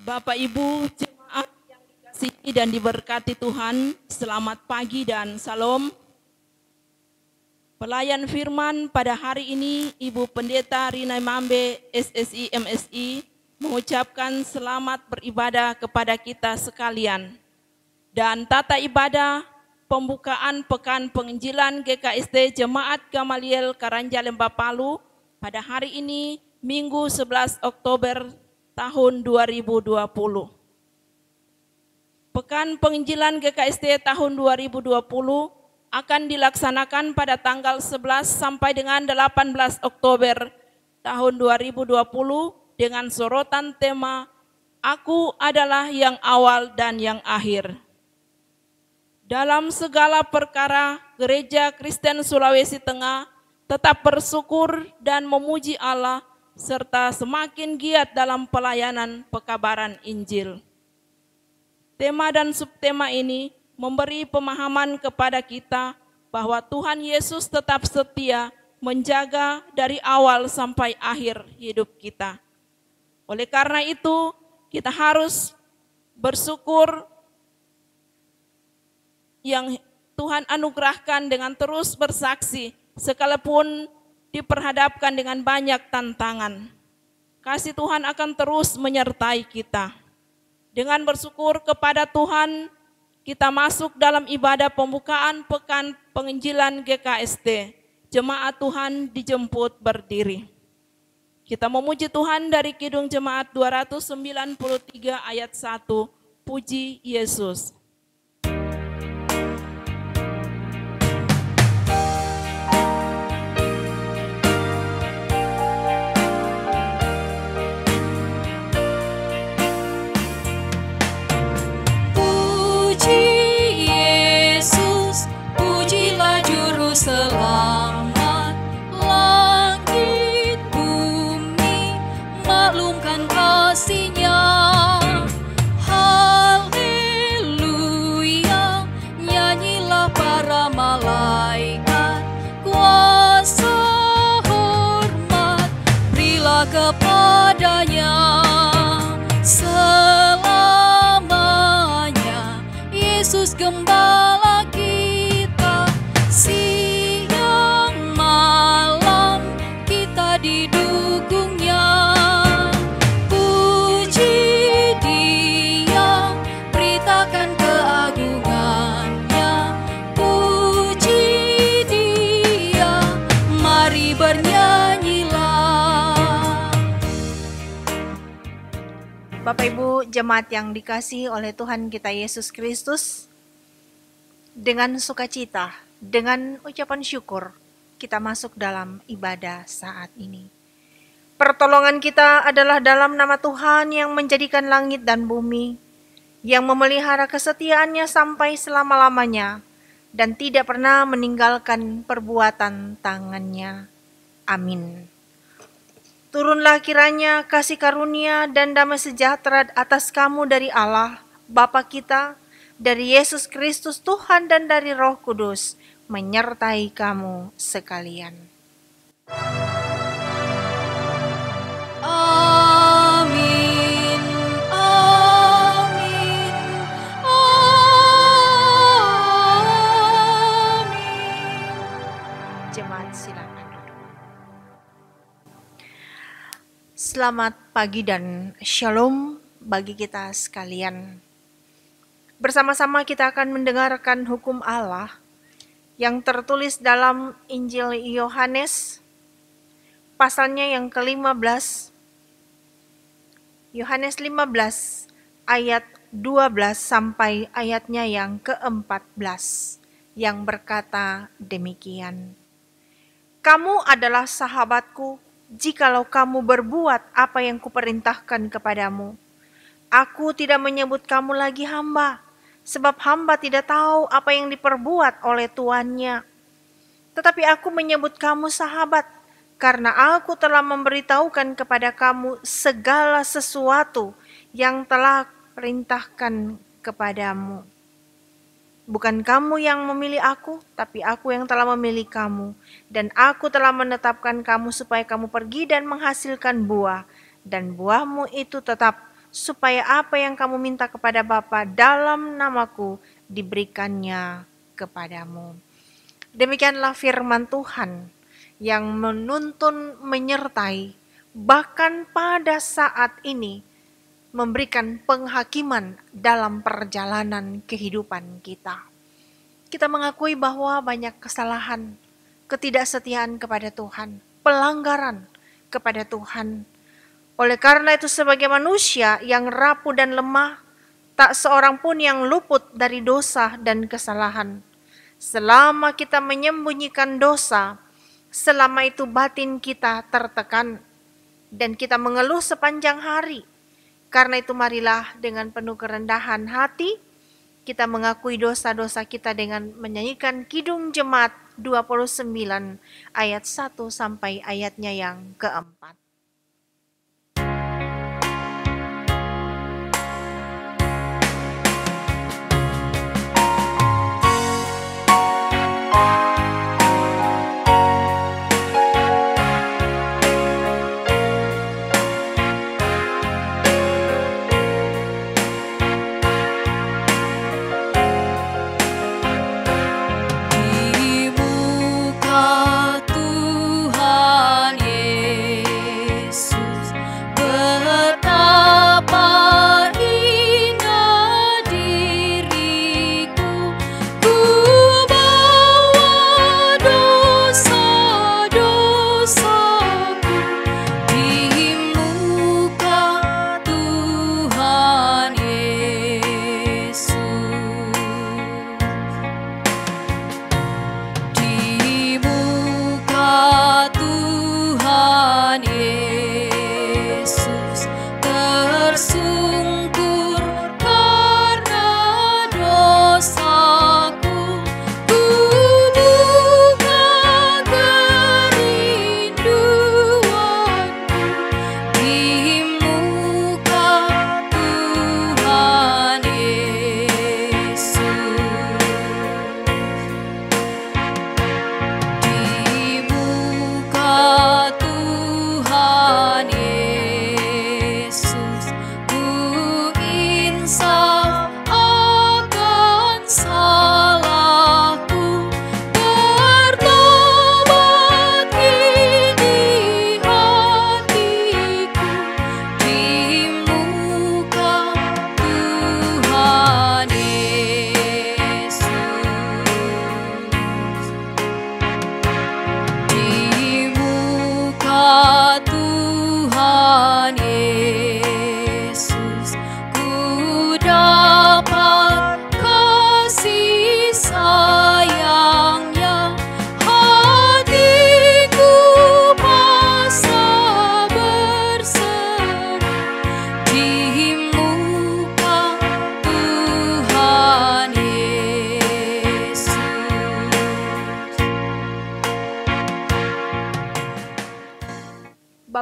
Bapak Ibu jemaat yang dikasihi dan diberkati Tuhan, selamat pagi dan salam. Pelayan firman pada hari ini Ibu Pendeta Rina Mambe SSI MSI mengucapkan selamat beribadah kepada kita sekalian. Dan tata ibadah pembukaan Pekan Penginjilan GKST Jemaat Gamaliel Karanja Lembah Palu pada hari ini Minggu 11 Oktober tahun 2020. Pekan Penginjilan GKST tahun 2020 akan dilaksanakan pada tanggal 11 sampai dengan 18 Oktober tahun 2020 dengan sorotan tema Aku adalah yang awal dan yang akhir. Dalam segala perkara, Gereja Kristen Sulawesi Tengah tetap bersyukur dan memuji Allah serta semakin giat dalam pelayanan pekabaran Injil. Tema dan subtema ini memberi pemahaman kepada kita bahwa Tuhan Yesus tetap setia menjaga dari awal sampai akhir hidup kita. Oleh karena itu, kita harus bersyukur yang Tuhan anugerahkan dengan terus bersaksi sekalipun diperhadapkan dengan banyak tantangan. Kasih Tuhan akan terus menyertai kita. Dengan bersyukur kepada Tuhan, kita masuk dalam ibadah pembukaan Pekan Penginjilan GKST. Jemaat Tuhan dijemput berdiri. Kita memuji Tuhan dari Kidung Jemaat 293 ayat 1. Puji Yesus. Selamat langit bumi maklumkan kasih-Nya. Haleluya, nyanyilah para malaikat. Kuasa hormat berilah kepadanya selamanya. Yesus Gembala kita, siang malam kita didukungnya. Puji Dia, beritakan keagungannya. Puji Dia, mari bernyanyilah. Bapak Ibu jemaat yang dikasihi oleh Tuhan kita Yesus Kristus, dengan sukacita, dengan ucapan syukur, kita masuk dalam ibadah saat ini. Pertolongan kita adalah dalam nama Tuhan yang menjadikan langit dan bumi, yang memelihara kesetiaannya sampai selama-lamanya, dan tidak pernah meninggalkan perbuatan tangannya. Amin. Turunlah kiranya kasih karunia dan damai sejahtera atas kamu dari Allah, Bapa kita, dari Yesus Kristus Tuhan dan dari Roh Kudus, menyertai kamu sekalian. Amin, amin, amin. Jemaat silakan duduk. Selamat pagi dan shalom bagi kita sekalian. Bersama-sama kita akan mendengarkan hukum Allah yang tertulis dalam Injil Yohanes, pasalnya yang ke-15, Yohanes 15 ayat 12 sampai ayatnya yang ke-14, yang berkata demikian. Kamu adalah sahabatku jikalau kamu berbuat apa yang kuperintahkan kepadamu. Aku tidak menyebut kamu lagi hamba, sebab hamba tidak tahu apa yang diperbuat oleh tuannya. Tetapi aku menyebut kamu sahabat, karena aku telah memberitahukan kepada kamu segala sesuatu yang telah perintahkan kepadamu. Bukan kamu yang memilih aku, tapi aku yang telah memilih kamu. Dan aku telah menetapkan kamu supaya kamu pergi dan menghasilkan buah, dan buahmu itu tetap, supaya apa yang kamu minta kepada Bapa dalam namaku diberikannya kepadamu. Demikianlah firman Tuhan yang menuntun, menyertai, bahkan pada saat ini memberikan penghakiman dalam perjalanan kehidupan kita. Kita mengakui bahwa banyak kesalahan, ketidaksetiaan kepada Tuhan, pelanggaran kepada Tuhan. Oleh karena itu sebagai manusia yang rapuh dan lemah, tak seorang pun yang luput dari dosa dan kesalahan. Selama kita menyembunyikan dosa, selama itu batin kita tertekan dan kita mengeluh sepanjang hari. Karena itu marilah dengan penuh kerendahan hati kita mengakui dosa-dosa kita dengan menyanyikan Kidung Jemaat 29 ayat 1 sampai ayatnya yang keempat.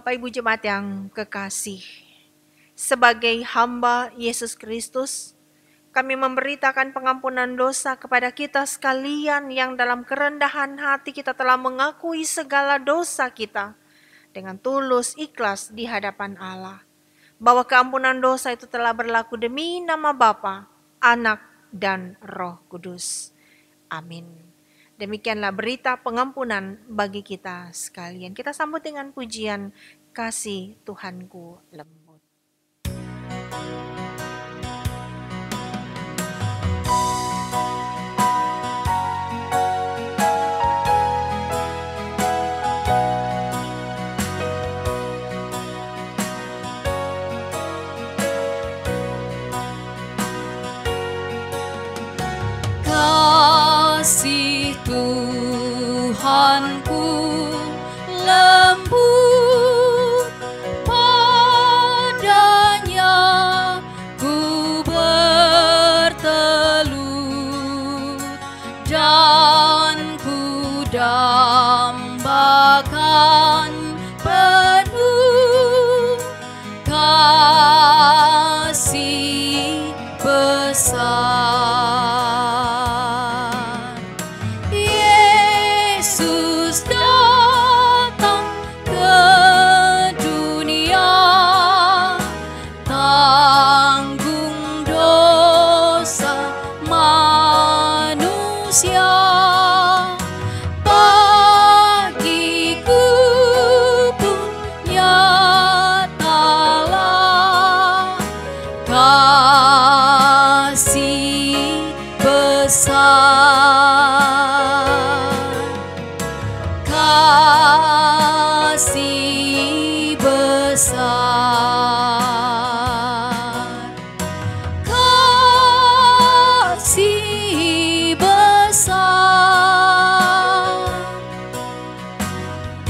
Bapak Ibu Jemaat yang kekasih, sebagai hamba Yesus Kristus, kami memberitakan pengampunan dosa kepada kita sekalian yang dalam kerendahan hati kita telah mengakui segala dosa kita dengan tulus ikhlas di hadapan Allah. Bahwa keampunan dosa itu telah berlaku demi nama Bapa, Anak, dan Roh Kudus. Amin. Demikianlah berita pengampunan bagi kita sekalian. Kita sambut dengan pujian Kasih Tuhanku Lembut. Kasih Tuhanku lembut padaku.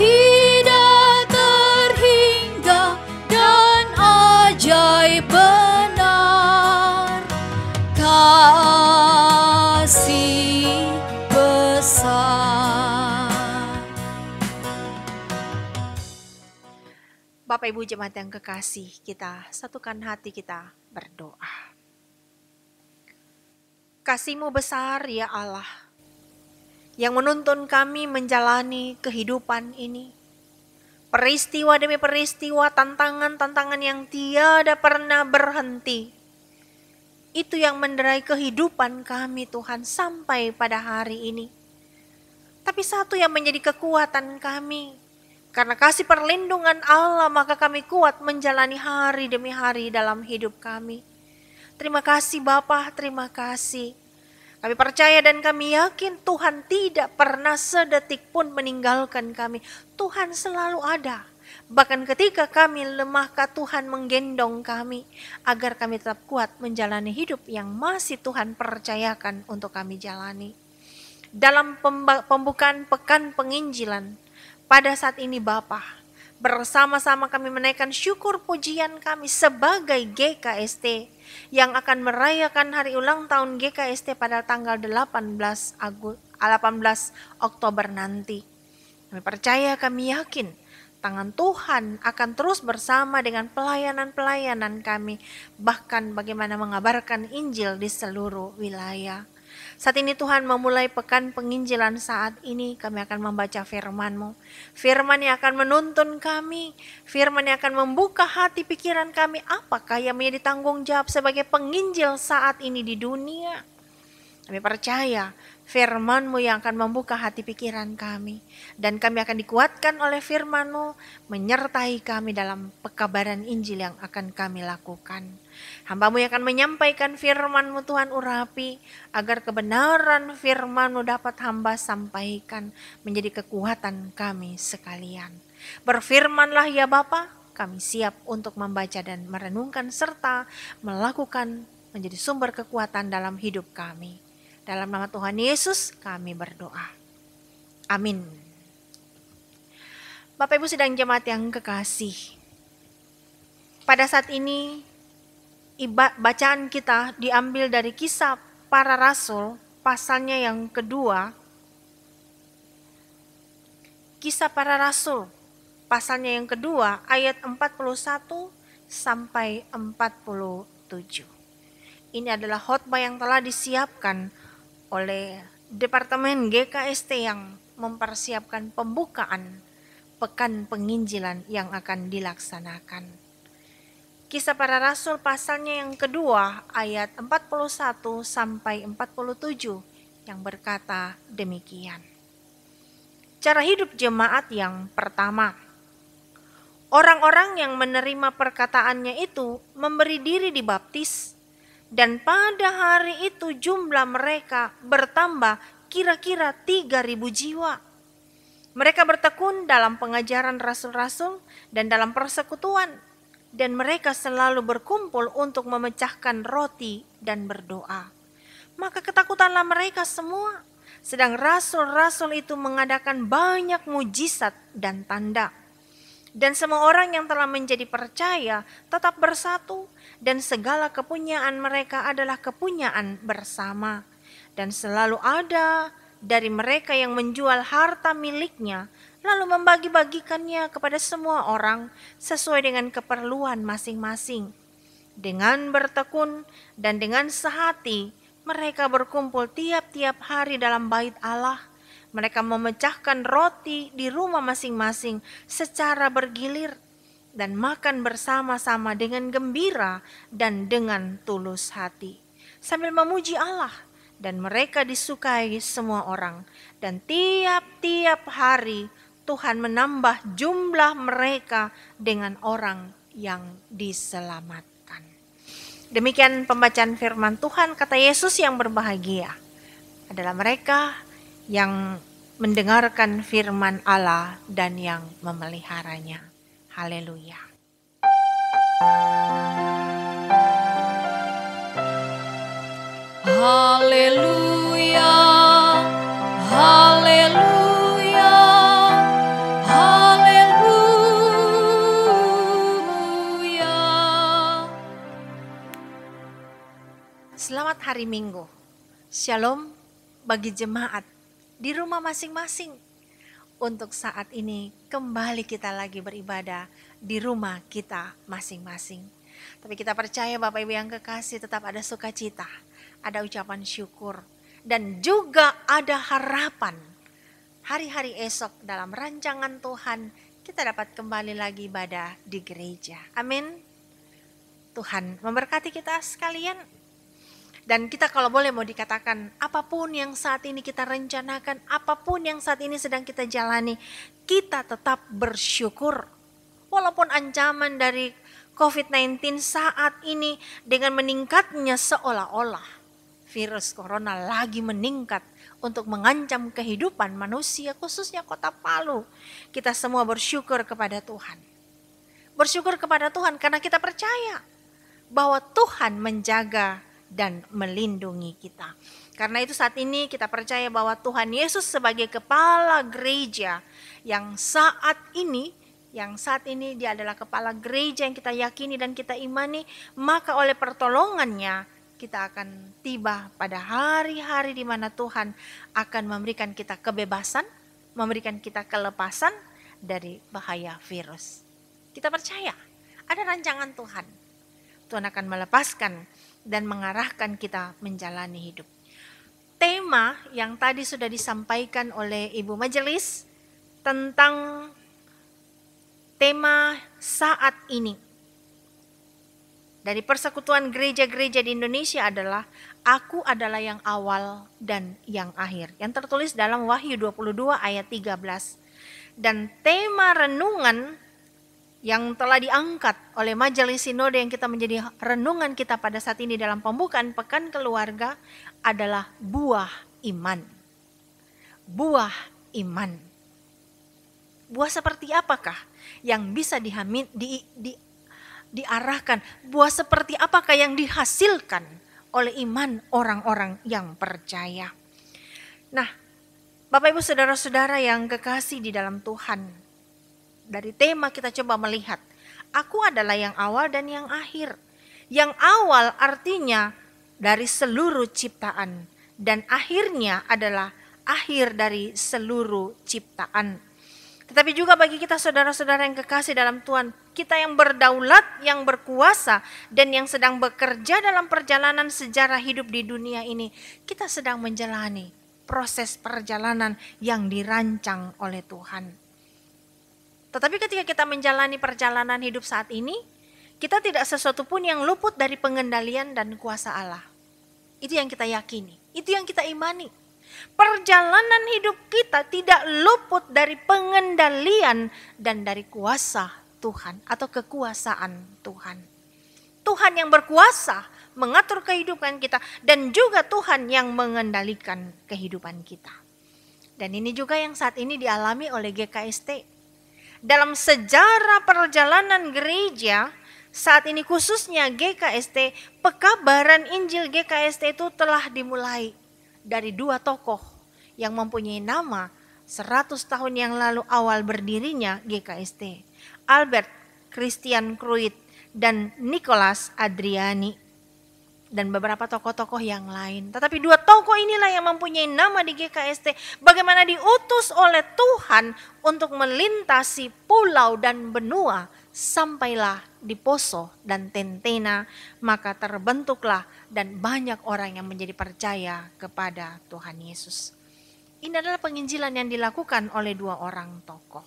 tidak terhingga dan ajaib benar, kasih besar. Bapak Ibu jemaat yang kekasih, kita satukan hati kita berdoa. Kasih-Mu besar ya Allah, yang menuntun kami menjalani kehidupan ini. Peristiwa demi peristiwa, tantangan-tantangan yang tiada pernah berhenti. Itu yang menderai kehidupan kami Tuhan sampai pada hari ini. Tapi satu yang menjadi kekuatan kami, karena kasih perlindungan Allah maka kami kuat menjalani hari demi hari dalam hidup kami. Terima kasih Bapa, terima kasih. Kami percaya dan kami yakin Tuhan tidak pernah sedetik pun meninggalkan kami. Tuhan selalu ada. Bahkan ketika kami lemah, Tuhan menggendong kami agar kami tetap kuat menjalani hidup yang masih Tuhan percayakan untuk kami jalani. Dalam pembukaan pekan penginjilan pada saat ini Bapa, bersama-sama kami menaikkan syukur pujian kami sebagai GKST yang akan merayakan hari ulang tahun GKST pada tanggal 18 Oktober nanti. Kami percaya, kami yakin tangan Tuhan akan terus bersama dengan pelayanan-pelayanan kami, bahkan bagaimana mengabarkan Injil di seluruh wilayah. Saat ini Tuhan memulai pekan penginjilan saat ini kami akan membaca firman-Mu. Firman yang akan menuntun kami, firman yang akan membuka hati pikiran kami, apakah yang menjadi tanggung jawab sebagai penginjil saat ini di dunia. Kami percaya firman-Mu yang akan membuka hati pikiran kami. Dan kami akan dikuatkan oleh firman-Mu menyertai kami dalam pekabaran Injil yang akan kami lakukan. Hamba-Mu yang akan menyampaikan firman-Mu Tuhan urapi agar kebenaran firman-Mu dapat hamba sampaikan menjadi kekuatan kami sekalian. Berfirmanlah ya Bapa, kami siap untuk membaca dan merenungkan serta melakukan menjadi sumber kekuatan dalam hidup kami. Dalam nama Tuhan Yesus kami berdoa. Amin. Bapak Ibu sedang jemaat yang kekasih, pada saat ini bacaan kita diambil dari Kisah Para Rasul pasalnya yang kedua. Kisah Para Rasul pasalnya yang kedua ayat 41 sampai 47. Ini adalah khotbah yang telah disiapkan oleh Departemen GKST yang mempersiapkan pembukaan pekan penginjilan yang akan dilaksanakan. Kisah Para Rasul pasalnya yang kedua ayat 41 sampai 47 yang berkata demikian. Cara hidup jemaat yang pertama. Orang-orang yang menerima perkataannya itu memberi diri dibaptis, dan pada hari itu jumlah mereka bertambah kira-kira 3.000 jiwa. Mereka bertekun dalam pengajaran rasul-rasul dan dalam persekutuan, dan mereka selalu berkumpul untuk memecahkan roti dan berdoa. Maka ketakutanlah mereka semua, sedang rasul-rasul itu mengadakan banyak mujizat dan tanda. Dan semua orang yang telah menjadi percaya tetap bersatu, dan segala kepunyaan mereka adalah kepunyaan bersama. Dan selalu ada dari mereka yang menjual harta miliknya, lalu membagi-bagikannya kepada semua orang sesuai dengan keperluan masing-masing. Dengan bertekun dan dengan sehati, mereka berkumpul tiap-tiap hari dalam bait Allah. Mereka memecahkan roti di rumah masing-masing secara bergilir dan makan bersama-sama dengan gembira dan dengan tulus hati, sambil memuji Allah, dan mereka disukai semua orang. Dan tiap-tiap hari Tuhan menambah jumlah mereka dengan orang yang diselamatkan. Demikian pembacaan firman Tuhan. Kata Yesus, yang berbahagia adalah mereka yang mendengarkan firman Allah dan yang memeliharanya. Haleluya. Haleluya, haleluya, haleluya. Selamat hari Minggu. Shalom bagi jemaat di rumah masing-masing. Untuk saat ini kembali kita lagi beribadah di rumah kita masing-masing. Tapi kita percaya Bapak Ibu yang kekasih tetap ada sukacita, ada ucapan syukur, dan juga ada harapan. Hari-hari esok dalam rancangan Tuhan kita dapat kembali lagi ibadah di gereja. Amin. Tuhan memberkati kita sekalian. Dan kita kalau boleh mau dikatakan, apapun yang saat ini kita rencanakan, apapun yang saat ini sedang kita jalani, kita tetap bersyukur. Walaupun ancaman dari COVID-19 saat ini dengan meningkatnya seolah-olah virus corona lagi meningkat untuk mengancam kehidupan manusia, khususnya kota Palu. Kita semua bersyukur kepada Tuhan. Bersyukur kepada Tuhan karena kita percaya bahwa Tuhan menjaga dan melindungi kita. Karena itu saat ini kita percaya bahwa Tuhan Yesus sebagai kepala gereja yang saat ini dia adalah kepala gereja yang kita yakini dan kita imani, maka oleh pertolongannya kita akan tiba pada hari-hari di mana Tuhan akan memberikan kita kebebasan, memberikan kita kelepasan dari bahaya virus. Kita percaya ada rancangan Tuhan. Tuhan akan melepaskan dan mengarahkan kita menjalani hidup. Tema yang tadi sudah disampaikan oleh Ibu Majelis tentang tema saat ini dari Persekutuan Gereja-Gereja di Indonesia adalah Aku adalah yang awal dan yang akhir, yang tertulis dalam Wahyu 22 ayat 13. Dan tema renungan yang telah diangkat oleh Majelis Sinode yang kita menjadi renungan kita pada saat ini dalam pembukaan Pekan Keluarga adalah buah iman. Buah iman. Buah seperti apakah yang bisa diarahkan? Buah seperti apakah yang dihasilkan oleh iman orang-orang yang percaya? Nah, Bapak Ibu Saudara-saudara yang kekasih di dalam Tuhan, dari tema kita coba melihat, aku adalah yang awal dan yang akhir. Yang awal artinya dari seluruh ciptaan dan akhirnya adalah akhir dari seluruh ciptaan. Tetapi juga bagi kita saudara-saudara yang kekasih dalam Tuhan, kita yang berdaulat, yang berkuasa dan yang sedang bekerja dalam perjalanan sejarah hidup di dunia ini, kita sedang menjalani proses perjalanan yang dirancang oleh Tuhan. Tetapi ketika kita menjalani perjalanan hidup saat ini, kita tidak sesuatu pun yang luput dari pengendalian dan kuasa Allah. Itu yang kita yakini, itu yang kita imani. Perjalanan hidup kita tidak luput dari pengendalian dan dari kuasa Tuhan atau kekuasaan Tuhan. Tuhan yang berkuasa mengatur kehidupan kita dan juga Tuhan yang mengendalikan kehidupan kita. Dan ini juga yang saat ini dialami oleh GKST. Dalam sejarah perjalanan gereja, saat ini khususnya GKST, pekabaran Injil GKST itu telah dimulai dari dua tokoh yang mempunyai nama 100 tahun yang lalu awal berdirinya GKST. Albert Christian Kruit dan Nicholas Adriani. Dan beberapa tokoh-tokoh yang lain. Tetapi dua tokoh inilah yang mempunyai nama di GKST. Bagaimana diutus oleh Tuhan untuk melintasi pulau dan benua. Sampailah di Poso dan Tentena. Maka terbentuklah dan banyak orang yang menjadi percaya kepada Tuhan Yesus. Ini adalah penginjilan yang dilakukan oleh dua orang tokoh.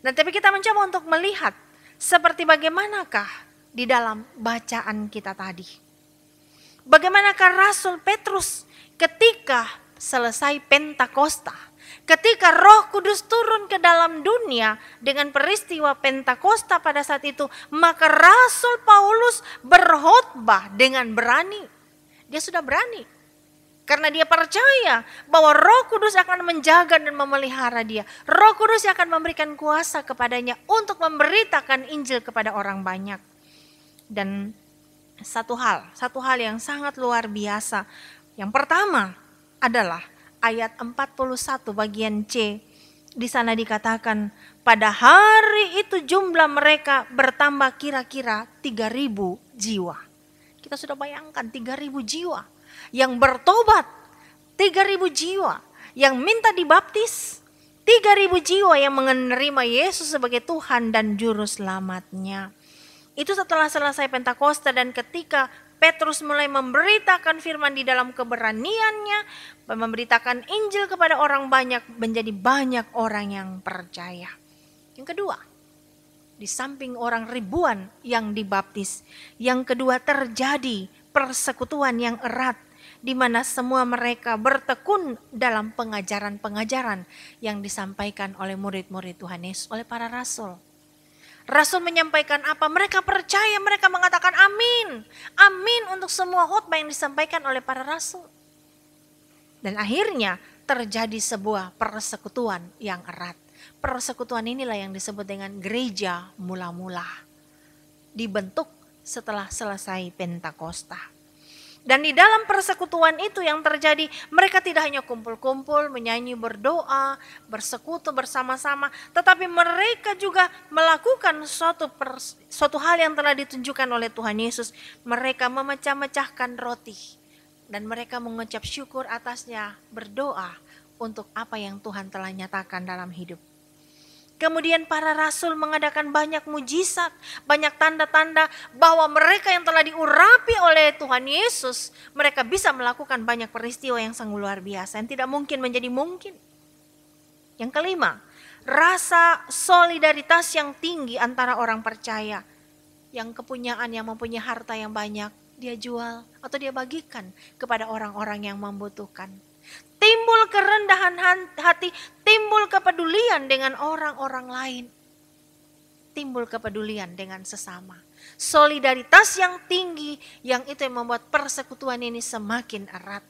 Nah, tapi kita mencoba untuk melihat seperti bagaimanakah di dalam bacaan kita tadi. Bagaimanakah Rasul Petrus ketika selesai Pentakosta, ketika Roh Kudus turun ke dalam dunia dengan peristiwa Pentakosta pada saat itu, maka Rasul Paulus berkhotbah dengan berani. Dia sudah berani karena dia percaya bahwa Roh Kudus akan menjaga dan memelihara dia. Roh Kudus akan memberikan kuasa kepadanya untuk memberitakan Injil kepada orang banyak. Dan satu hal yang sangat luar biasa. Yang pertama adalah ayat 41 bagian C. Di sana dikatakan pada hari itu jumlah mereka bertambah kira-kira 3.000 jiwa. Kita sudah bayangkan 3.000 jiwa. yang bertobat, 3.000 jiwa yang minta dibaptis, 3.000 jiwa yang menerima Yesus sebagai Tuhan dan Juru Selamatnya. Itu setelah selesai Pentakosta dan ketika Petrus mulai memberitakan firman di dalam keberaniannya, memberitakan Injil kepada orang banyak, menjadi banyak orang yang percaya. Yang kedua, di samping orang ribuan yang dibaptis, yang kedua terjadi persekutuan yang erat, di mana semua mereka bertekun dalam pengajaran-pengajaran yang disampaikan oleh murid-murid Tuhan Yesus, oleh para rasul. Rasul menyampaikan apa? Mereka percaya, mereka mengatakan amin. Amin untuk semua khotbah yang disampaikan oleh para rasul. Dan akhirnya terjadi sebuah persekutuan yang erat. Persekutuan inilah yang disebut dengan gereja mula-mula. Dibentuk setelah selesai Pentakosta. Dan di dalam persekutuan itu yang terjadi, mereka tidak hanya kumpul-kumpul, menyanyi, berdoa, bersekutu bersama-sama, tetapi mereka juga melakukan suatu hal yang telah ditunjukkan oleh Tuhan Yesus. Mereka memecah-mecahkan roti dan mereka mengucap syukur atasnya, berdoa untuk apa yang Tuhan telah nyatakan dalam hidup. Kemudian para rasul mengadakan banyak mujizat, banyak tanda-tanda bahwa mereka yang telah diurapi oleh Tuhan Yesus, mereka bisa melakukan banyak peristiwa yang sangat luar biasa, yang tidak mungkin menjadi mungkin. Yang kelima, rasa solidaritas yang tinggi antara orang percaya. Yang kepunyaan, yang mempunyai harta yang banyak, dia jual atau dia bagikan kepada orang-orang yang membutuhkan. Timbul kerendahan hati, timbul kepedulian dengan orang-orang lain. Timbul kepedulian dengan sesama. Solidaritas yang tinggi yang itu yang membuat persekutuan ini semakin erat.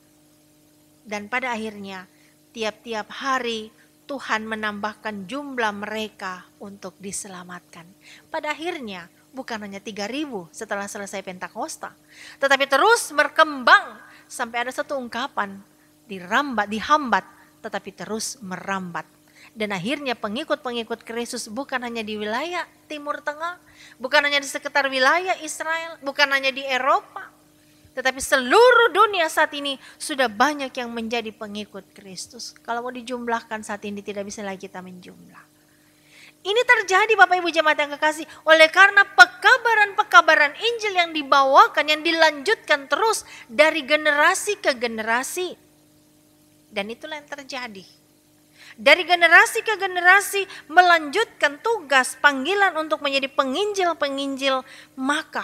Dan pada akhirnya tiap-tiap hari Tuhan menambahkan jumlah mereka untuk diselamatkan. Pada akhirnya bukan hanya 3.000 setelah selesai Pentakosta, tetapi terus berkembang sampai ada satu ungkapan, dihambat, tetapi terus merambat. Dan akhirnya pengikut-pengikut Kristus bukan hanya di wilayah Timur Tengah, bukan hanya di sekitar wilayah Israel, bukan hanya di Eropa, tetapi seluruh dunia saat ini sudah banyak yang menjadi pengikut Kristus. Kalau mau dijumlahkan saat ini tidak bisa lagi kita menjumlah. Ini terjadi Bapak Ibu jemaat yang kekasih oleh karena pekabaran-pekabaran Injil yang dibawakan, yang dilanjutkan terus dari generasi ke generasi. Dan itulah yang terjadi. Dari generasi ke generasi melanjutkan tugas panggilan untuk menjadi penginjil-penginjil. Maka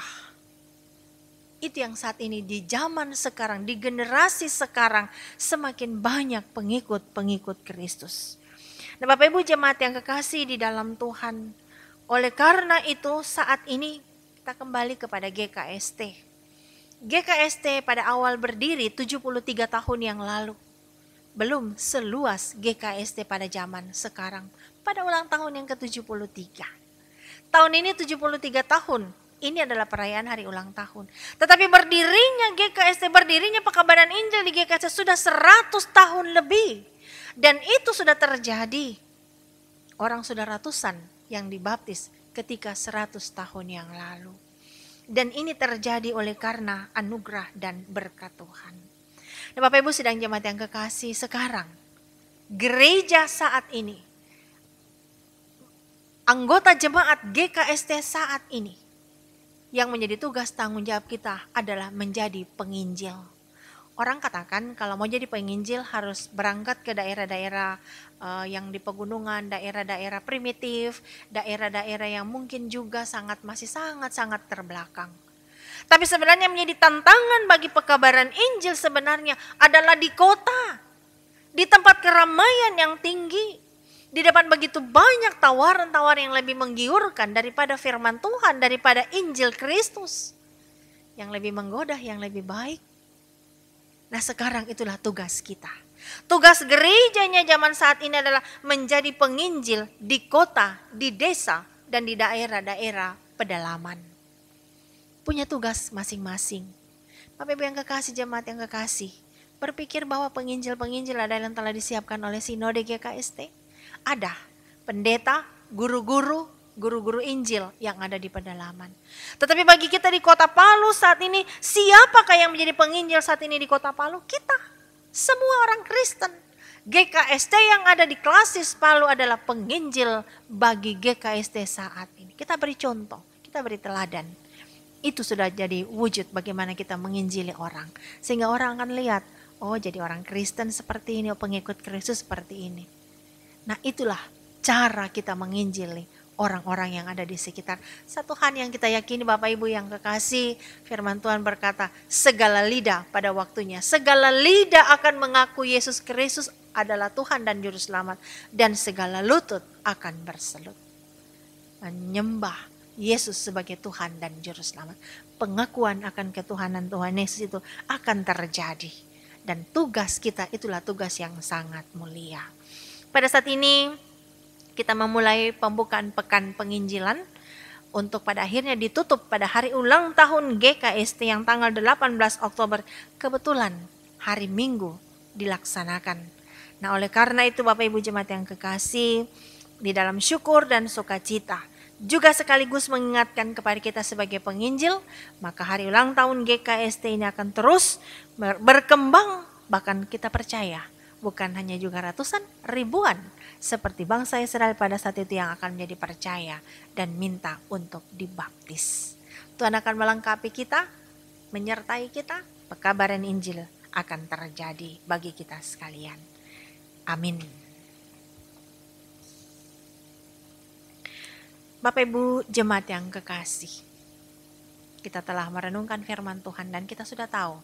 itu yang saat ini di zaman sekarang, di generasi sekarang semakin banyak pengikut-pengikut Kristus. Nah Bapak Ibu jemaat yang kekasih di dalam Tuhan. Oleh karena itu saat ini kita kembali kepada GKST. GKST pada awal berdiri 73 tahun yang lalu. Belum seluas GKST pada zaman sekarang. Pada ulang tahun yang ke-73. Tahun ini 73 tahun. Ini adalah perayaan hari ulang tahun. Tetapi berdirinya GKST, berdirinya pekabaran Injil di GKST sudah 100 tahun lebih. Dan itu sudah terjadi. Orang sudah ratusan yang dibaptis ketika 100 tahun yang lalu. Dan ini terjadi oleh karena anugerah dan berkat Tuhan. Nah, Bapak Ibu sedang jemaat yang kekasih, sekarang gereja saat ini, anggota jemaat GKST saat ini, yang menjadi tugas tanggung jawab kita adalah menjadi penginjil. Orang katakan kalau mau jadi penginjil harus berangkat ke daerah-daerah yang di pegunungan, daerah-daerah primitif, daerah-daerah yang mungkin juga masih sangat-sangat terbelakang. Tapi sebenarnya menjadi tantangan bagi pekabaran Injil sebenarnya adalah di kota, di tempat keramaian yang tinggi, di depan begitu banyak tawaran-tawaran yang lebih menggiurkan daripada firman Tuhan, daripada Injil Kristus, yang lebih menggoda, yang lebih baik. Nah sekarang itulah tugas kita. Tugas gerejanya zaman saat ini adalah menjadi penginjil di kota, di desa, dan di daerah-daerah pedalaman. Punya tugas masing-masing. Bapak Ibu yang kekasih, jemaat yang kekasih, berpikir bahwa penginjil-penginjil adalah yang telah disiapkan oleh Sinode GKST. Ada pendeta, guru-guru, guru-guru Injil yang ada di pedalaman. Tetapi bagi kita di Kota Palu saat ini, siapakah yang menjadi penginjil saat ini di Kota Palu? Kita, semua orang Kristen. GKST yang ada di Klasis Palu adalah penginjil bagi GKST saat ini. Kita beri contoh, kita beri teladan. Itu sudah jadi wujud bagaimana kita menginjili orang. Sehingga orang akan lihat, oh jadi orang Kristen seperti ini, oh pengikut Kristus seperti ini. Nah itulah cara kita menginjili orang-orang yang ada di sekitar. Satu hal yang kita yakini Bapak Ibu yang kekasih, firman Tuhan berkata, segala lidah pada waktunya, segala lidah akan mengaku Yesus Kristus adalah Tuhan dan Juru Selamat, dan segala lutut akan berselut menyembah Yesus sebagai Tuhan dan Juru Selamat. Pengakuan akan ketuhanan Tuhan Yesus itu akan terjadi, dan tugas kita itulah tugas yang sangat mulia. Pada saat ini kita memulai pembukaan pekan penginjilan untuk pada akhirnya ditutup pada hari ulang tahun GKST yang tanggal 18 Oktober. Kebetulan hari Minggu dilaksanakan. Nah oleh karena itu Bapak Ibu jemaat yang kekasih, di dalam syukur dan sukacita juga sekaligus mengingatkan kepada kita sebagai penginjil, maka hari ulang tahun GKST ini akan terus berkembang, bahkan kita percaya bukan hanya juga ratusan, ribuan seperti bangsa Israel pada saat itu yang akan menjadi percaya dan minta untuk dibaptis. Tuhan akan melengkapi kita, menyertai kita, pekabaran Injil akan terjadi bagi kita sekalian. Amin. Bapak Ibu jemaat yang kekasih, kita telah merenungkan firman Tuhan dan kita sudah tahu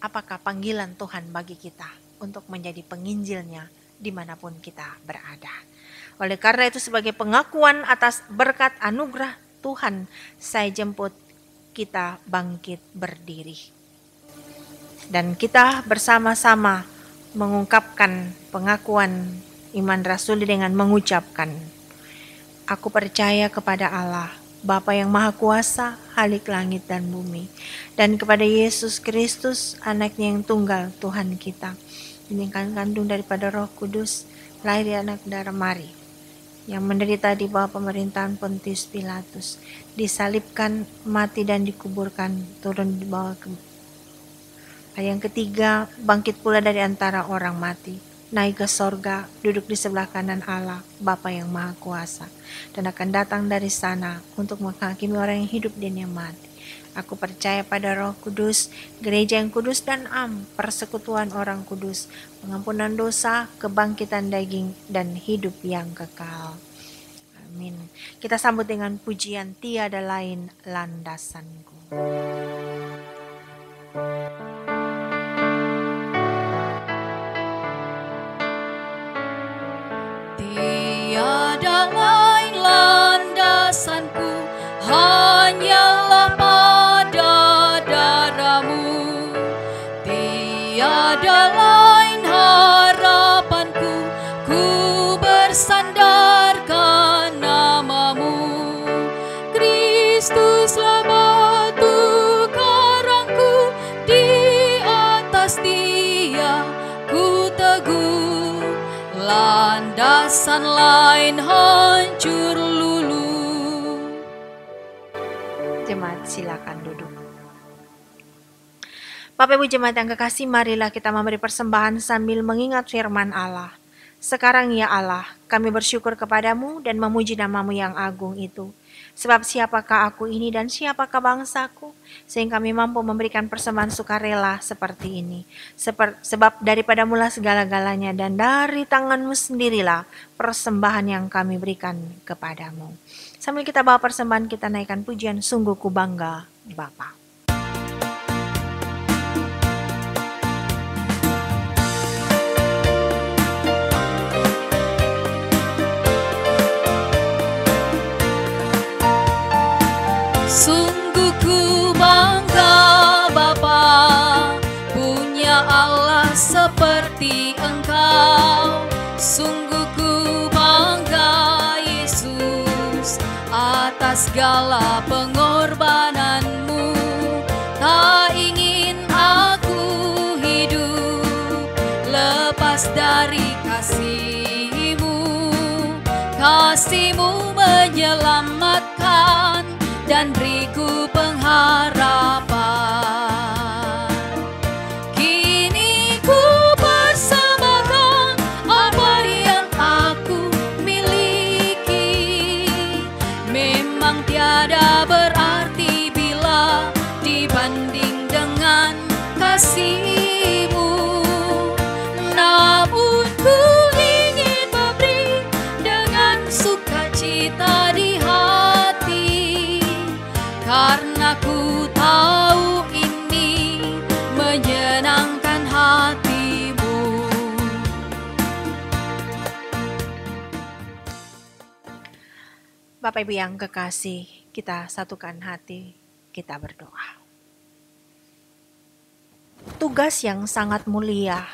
apakah panggilan Tuhan bagi kita untuk menjadi penginjilnya dimanapun kita berada. Oleh karena itu sebagai pengakuan atas berkat anugerah Tuhan, saya jemput kita bangkit berdiri. Dan kita bersama-sama mengungkapkan pengakuan iman rasuli dengan mengucapkan, aku percaya kepada Allah, Bapa yang Maha Kuasa, Khalik langit dan bumi, dan kepada Yesus Kristus, anaknya yang tunggal, Tuhan kita, yang kandung daripada Roh Kudus, lahir dari anak darah Mari, yang menderita di bawah pemerintahan Pontius Pilatus, disalibkan, mati dan dikuburkan, turun di bawah yang ketiga, bangkit pula dari antara orang mati, naik ke sorga, duduk di sebelah kanan Allah, Bapa yang Maha Kuasa, dan akan datang dari sana untuk menghakimi orang yang hidup dan yang mati. Aku percaya pada Roh Kudus, gereja yang kudus dan am, persekutuan orang kudus, pengampunan dosa, kebangkitan daging, dan hidup yang kekal. Amin. Kita sambut dengan pujian tiada lain landasanku. Tiada lain landasanku, hanyalah pada darah-Mu. Tiada lain harapanku, ku bersandarkan nama-Mu. Kristuslah batu karangku, di atas Dia ku teguh. Landasan lain hancur lulu. Jemaat silakan duduk. Bapak Ibu jemaat yang kekasih, marilah kita memberi persembahan sambil mengingat firman Allah. Sekarang ya Allah, kami bersyukur kepadamu dan memuji nama-Mu yang agung itu. Sebab siapakah aku ini dan siapakah bangsaku, sehingga kami mampu memberikan persembahan sukarela seperti ini. Sebab daripada mula segala-galanya dan dari tangan-Mu sendirilah persembahan yang kami berikan kepadamu. Sambil kita bawa persembahan, kita naikkan pujian Sungguh Ku Bangga Bapa. Sungguh ku bangga Bapa, punya Allah seperti Engkau. Sungguh ku bangga Yesus, atas segala pengorbanan-Mu. Tak ingin aku hidup lepas dari kasih-Mu. Kasih-Mu menyertai selamatkan dan beriku pengharapan. Kini ku persembahkan apa yang aku miliki. Memang tiada berarti bila dibanding dengan kasih-Mu. Namun ku ingin memberi dengan sukacita di hati, karena ku tahu ini menyenangkan hati-Mu. Bapak Ibu yang kekasih, kita satukan hati, kita berdoa. Tugas yang sangat mulia,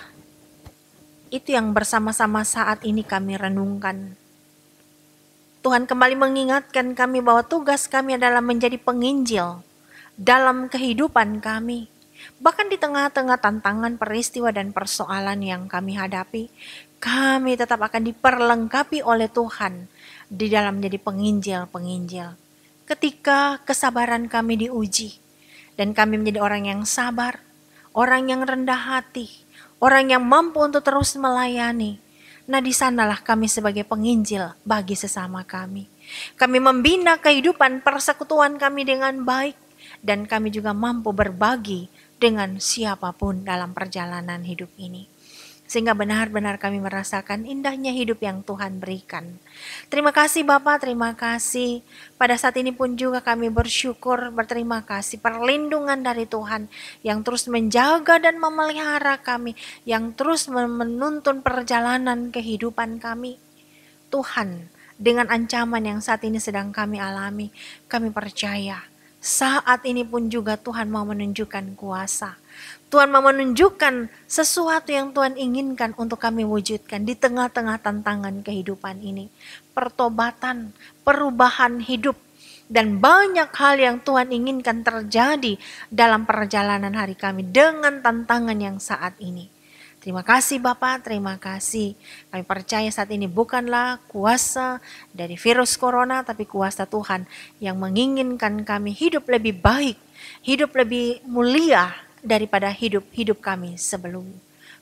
itu yang bersama-sama saat ini kami renungkan. Tuhan kembali mengingatkan kami bahwa tugas kami adalah menjadi penginjil dalam kehidupan kami. Bahkan di tengah-tengah tantangan, peristiwa, dan persoalan yang kami hadapi, kami tetap akan diperlengkapi oleh Tuhan di dalam menjadi penginjil-penginjil. Ketika kesabaran kami diuji, dan kami menjadi orang yang sabar, orang yang rendah hati, orang yang mampu untuk terus melayani. Nah, di sanalah kami sebagai penginjil bagi sesama kami. Kami membina kehidupan persekutuan kami dengan baik, dan kami juga mampu berbagi dengan siapapun dalam perjalanan hidup ini. Sehingga benar-benar kami merasakan indahnya hidup yang Tuhan berikan. Terima kasih Bapak, terima kasih. Pada saat ini pun juga kami bersyukur, berterima kasih perlindungan dari Tuhan yang terus menjaga dan memelihara kami, yang terus menuntun perjalanan kehidupan kami. Tuhan, dengan ancaman yang saat ini sedang kami alami, kami percaya saat ini pun juga Tuhan mau menunjukkan kuasa. Tuhan mau menunjukkan sesuatu yang Tuhan inginkan untuk kami wujudkan di tengah-tengah tantangan kehidupan ini. Pertobatan, perubahan hidup, dan banyak hal yang Tuhan inginkan terjadi dalam perjalanan hari kami dengan tantangan yang saat ini. Terima kasih Bapak, terima kasih. Kami percaya saat ini bukanlah kuasa dari virus corona, tapi kuasa Tuhan yang menginginkan kami hidup lebih baik, hidup lebih mulia daripada hidup kami sebelum.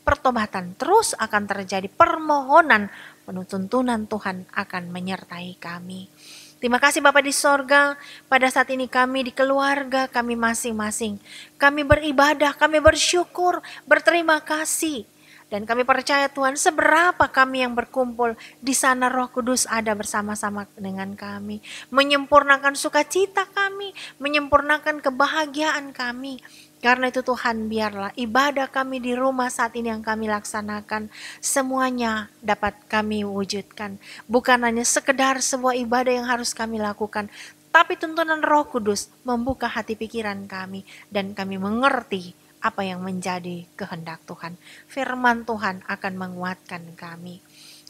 Pertobatan terus akan terjadi, permohonan penuntunan Tuhan akan menyertai kami. Terima kasih Bapa di sorga, pada saat ini kami di keluarga kami masing-masing, kami beribadah, kami bersyukur, berterima kasih. Dan kami percaya Tuhan, seberapa kami yang berkumpul di sana Roh Kudus ada bersama-sama dengan kami, menyempurnakan sukacita kami, menyempurnakan kebahagiaan kami. Karena itu Tuhan, biarlah ibadah kami di rumah saat ini yang kami laksanakan, semuanya dapat kami wujudkan. Bukan hanya sekedar sebuah ibadah yang harus kami lakukan, tapi tuntunan Roh Kudus membuka hati pikiran kami dan kami mengerti apa yang menjadi kehendak Tuhan. Firman Tuhan akan menguatkan kami.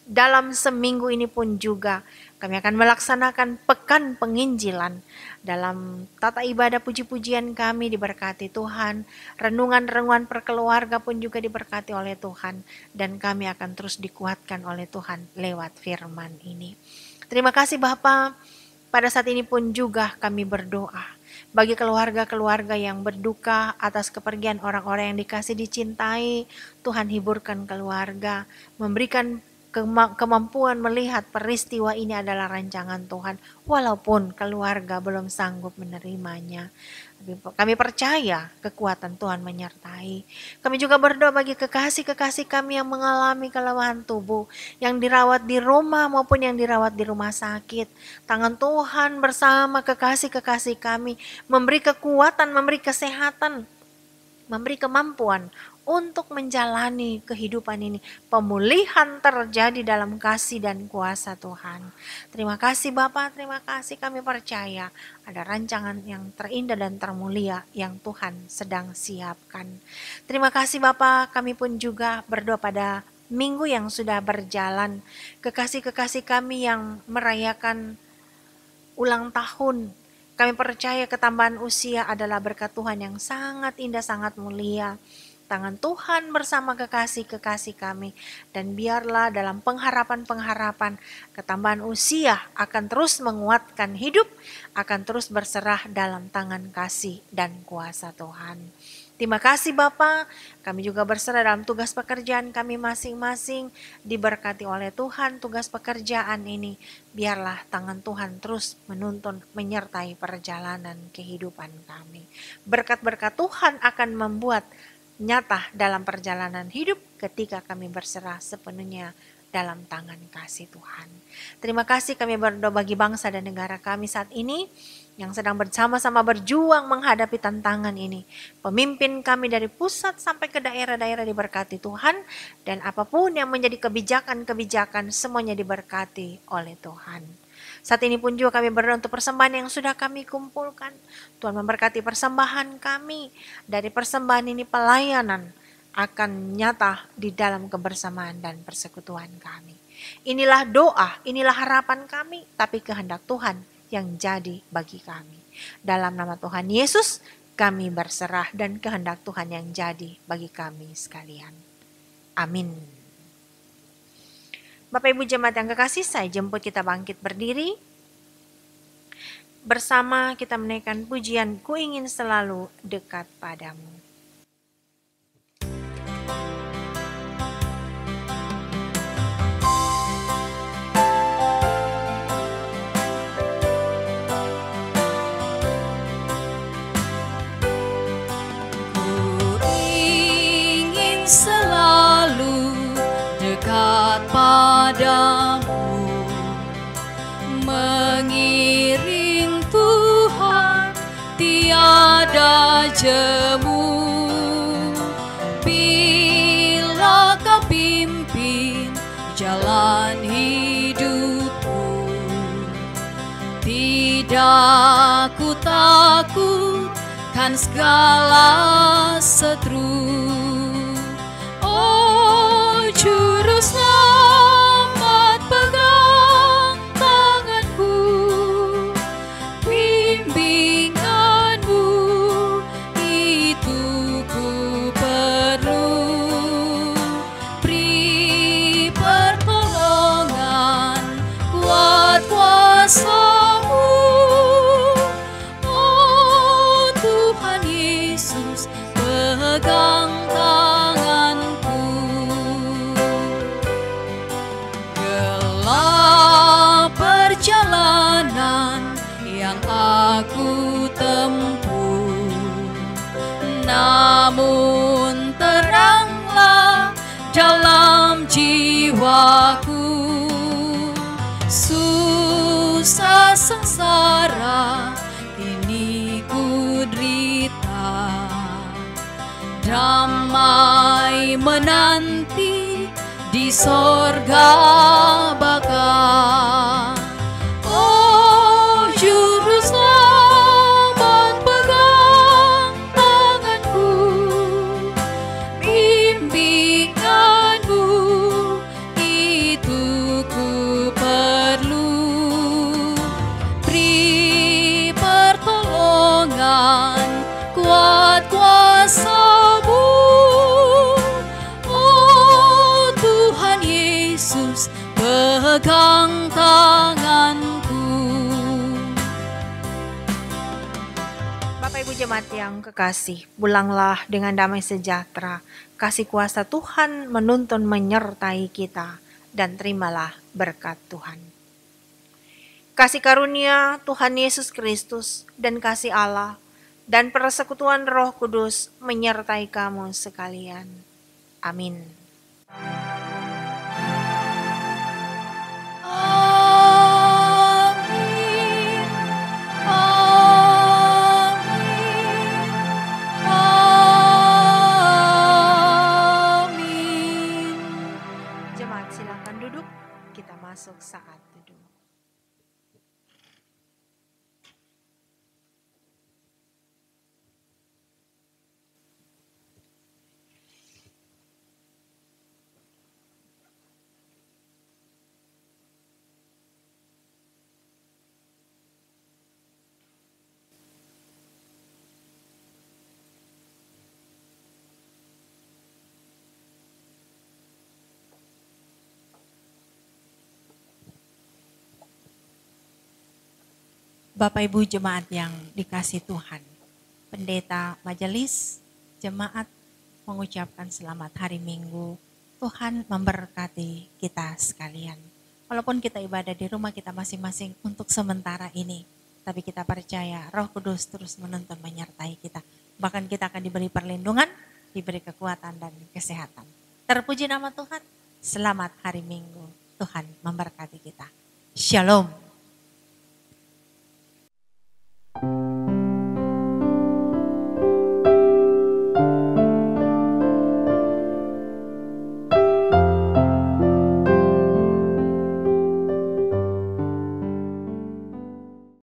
Dalam seminggu ini pun juga kami akan melaksanakan pekan penginjilan. Dalam tata ibadah puji-pujian kami diberkati Tuhan. Renungan-renungan perkeluarga pun juga diberkati oleh Tuhan. Dan kami akan terus dikuatkan oleh Tuhan lewat firman ini. Terima kasih Bapa. Pada saat ini pun juga kami berdoa bagi keluarga-keluarga yang berduka atas kepergian orang-orang yang dikasih dicintai. Tuhan hiburkan keluarga, memberikan kemampuan melihat peristiwa ini adalah rancangan Tuhan, walaupun keluarga belum sanggup menerimanya. Kami percaya kekuatan Tuhan menyertai. Kami juga berdoa bagi kekasih-kekasih kami yang mengalami kelemahan tubuh, yang dirawat di rumah maupun yang dirawat di rumah sakit. Tangan Tuhan bersama kekasih-kekasih kami memberi kekuatan, memberi kesehatan, memberi kemampuan untuk menjalani kehidupan ini. Pemulihan terjadi dalam kasih dan kuasa Tuhan. Terima kasih Bapak, terima kasih, kami percaya ada rancangan yang terindah dan termulia yang Tuhan sedang siapkan. Terima kasih Bapak, kami pun juga berdoa pada minggu yang sudah berjalan. Kekasih-kekasih kami yang merayakan ulang tahun, kami percaya ketambahan usia adalah berkat Tuhan yang sangat indah, sangat mulia. tangan Tuhan bersama kekasih-kekasih kami, dan biarlah dalam pengharapan-pengharapan ketambahan usia akan terus menguatkan hidup, akan terus berserah dalam tangan kasih dan kuasa Tuhan. Terima kasih Bapa, kami juga berserah dalam tugas pekerjaan kami masing-masing, diberkati oleh Tuhan tugas pekerjaan ini. Biarlah tangan Tuhan terus menuntun, menyertai perjalanan kehidupan kami. Berkat-berkat Tuhan akan membuat nyata dalam perjalanan hidup ketika kami berserah sepenuhnya dalam tangan kasih Tuhan. Terima kasih kami berdoa bagi bangsa dan negara kami saat ini, yang sedang bersama-sama berjuang menghadapi tantangan ini. Pemimpin kami dari pusat sampai ke daerah-daerah diberkati Tuhan, dan apapun yang menjadi kebijakan-kebijakan semuanya diberkati oleh Tuhan. Saat ini pun juga kami berdoa untuk persembahan yang sudah kami kumpulkan. Tuhan memberkati persembahan kami. Dari persembahan ini pelayanan akan nyata di dalam kebersamaan dan persekutuan kami. Inilah doa, inilah harapan kami, tapi kehendak Tuhan yang jadi bagi kami. Dalam nama Tuhan Yesus kami berserah, dan kehendak Tuhan yang jadi bagi kami sekalian. Amin. Bapak Ibu jemaat yang kekasih, saya jemput kita bangkit berdiri. Bersama kita menaikkan pujian Ku Ingin Selalu Dekat Padamu. Selalu dekat padamu, mengiring Tuhan tiada jemu. Bila Kau pimpin jalan hidupku, tidak ku takutkan segala setru. Juru selamat pegang tanganku, bimbinganmu itu ku perlu. Beri pertolongan, kuat kuasa-Mu, oh Tuhan Yesus, pegang perjalanan yang aku tempuh, namun teranglah dalam jiwaku. Susah sengsara kini ku derita, damai menanti di sorga baka. Oh Juru Selamat pegang tanganku, bimbinganmu itu ku perlu. Beri pertolongan, kuat kuasa-Mu, oh Tuhan Yesus, pegang tanganku. Bapak Ibu jemaat yang kekasih, pulanglah dengan damai sejahtera. Kasih kuasa Tuhan menuntun menyertai kita, dan terimalah berkat Tuhan. Kasih karunia Tuhan Yesus Kristus dan kasih Allah dan persekutuan Roh Kudus menyertai kamu sekalian. Amin. Masuk saat teduh. Bapak Ibu jemaat yang dikasih Tuhan, pendeta majelis, jemaat mengucapkan selamat hari Minggu. Tuhan memberkati kita sekalian. Walaupun kita ibadah di rumah kita masing-masing untuk sementara ini, tapi kita percaya Roh Kudus terus menuntun menyertai kita. Bahkan kita akan diberi perlindungan, diberi kekuatan dan kesehatan. Terpuji nama Tuhan. Selamat hari Minggu. Tuhan memberkati kita. Shalom.